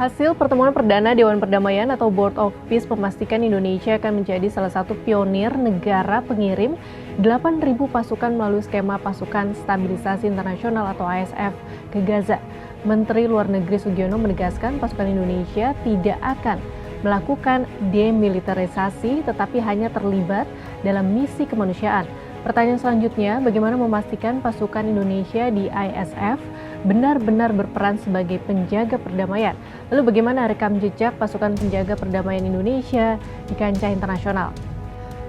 Hasil pertemuan perdana Dewan Perdamaian atau Board of Peace memastikan Indonesia akan menjadi salah satu pionir negara pengirim 8.000 pasukan melalui skema pasukan stabilisasi internasional atau ISF ke Gaza. Menteri Luar Negeri Sugiono menegaskan pasukan Indonesia tidak akan melakukan demilitarisasi tetapi hanya terlibat dalam misi kemanusiaan. Pertanyaan selanjutnya, bagaimana memastikan pasukan Indonesia di ISF benar-benar berperan sebagai penjaga perdamaian? Lalu bagaimana rekam jejak pasukan penjaga perdamaian Indonesia di kancah internasional?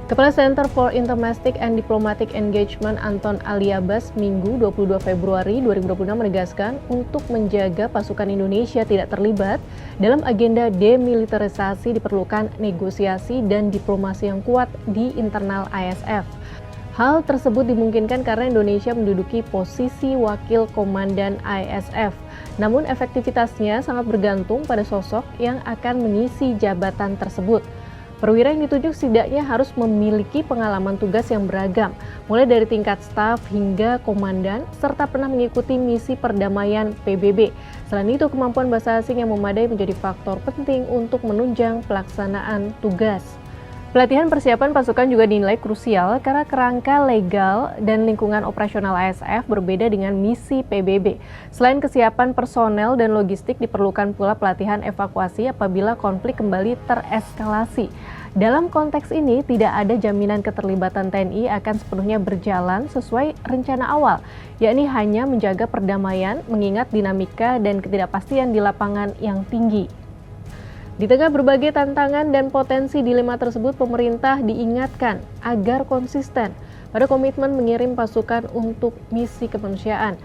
Kepala Center for Intermestic and Diplomatic Engagement Anton Aliabas Minggu 22 Februari 2026 menegaskan untuk menjaga pasukan Indonesia tidak terlibat dalam agenda demilitarisasi diperlukan negosiasi dan diplomasi yang kuat di internal ISF. Hal tersebut dimungkinkan karena Indonesia menduduki posisi wakil komandan ISF. Namun efektivitasnya sangat bergantung pada sosok yang akan mengisi jabatan tersebut. Perwira yang ditunjuk setidaknya harus memiliki pengalaman tugas yang beragam, mulai dari tingkat staf hingga komandan, serta pernah mengikuti misi perdamaian PBB. Selain itu, kemampuan bahasa asing yang memadai menjadi faktor penting untuk menunjang pelaksanaan tugas. Pelatihan persiapan pasukan juga dinilai krusial karena kerangka legal dan lingkungan operasional ISF berbeda dengan misi PBB. Selain kesiapan personel dan logistik, diperlukan pula pelatihan evakuasi apabila konflik kembali tereskalasi. Dalam konteks ini, tidak ada jaminan keterlibatan TNI akan sepenuhnya berjalan sesuai rencana awal, yakni hanya menjaga perdamaian mengingat dinamika dan ketidakpastian di lapangan yang tinggi. Di tengah berbagai tantangan dan potensi dilema tersebut, pemerintah diingatkan agar konsisten pada komitmen mengirim pasukan untuk misi kemanusiaan.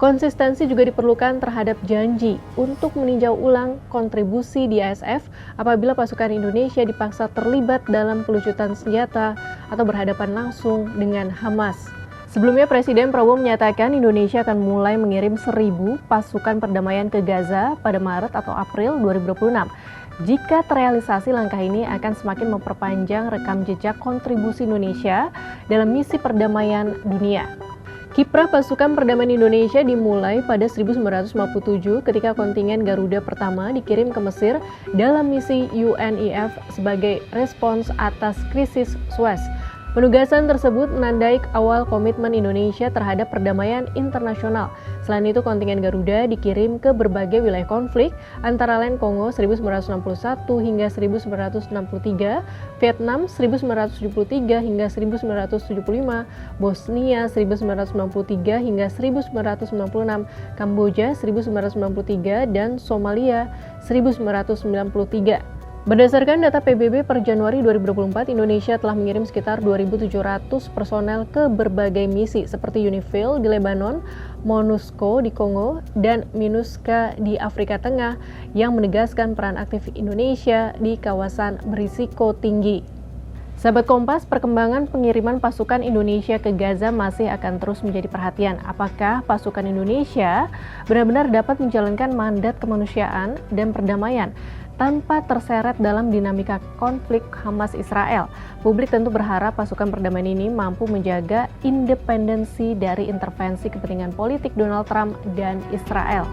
Konsistensi juga diperlukan terhadap janji untuk meninjau ulang kontribusi di ISF apabila pasukan Indonesia dipaksa terlibat dalam pelucutan senjata atau berhadapan langsung dengan Hamas. Sebelumnya, Presiden Prabowo menyatakan Indonesia akan mulai mengirim 1.000 pasukan perdamaian ke Gaza pada Maret atau April 2026. Jika terrealisasi, langkah ini akan semakin memperpanjang rekam jejak kontribusi Indonesia dalam misi perdamaian dunia. Kiprah pasukan perdamaian Indonesia dimulai pada 1957 ketika kontingen Garuda pertama dikirim ke Mesir dalam misi UNIF sebagai respons atas krisis Suez. Penugasan tersebut menandai awal komitmen Indonesia terhadap perdamaian internasional. Selain itu, kontingen Garuda dikirim ke berbagai wilayah konflik, antara lain Kongo 1961 hingga 1963, Vietnam 1973 hingga 1975, Bosnia 1993 hingga 1996, Kamboja 1993, dan Somalia 1993. Berdasarkan data PBB per Januari 2024, Indonesia telah mengirim sekitar 2.700 personel ke berbagai misi seperti UNIFIL di Lebanon, MONUSCO di Kongo, dan MINUSCA di Afrika Tengah yang menegaskan peran aktif Indonesia di kawasan berisiko tinggi. Sahabat Kompas, perkembangan pengiriman pasukan Indonesia ke Gaza masih akan terus menjadi perhatian. Apakah pasukan Indonesia benar-benar dapat menjalankan mandat kemanusiaan dan perdamaian tanpa terseret dalam dinamika konflik Hamas-Israel? Publik tentu berharap pasukan perdamaian ini mampu menjaga independensi dari intervensi kepentingan politik Donald Trump dan Israel.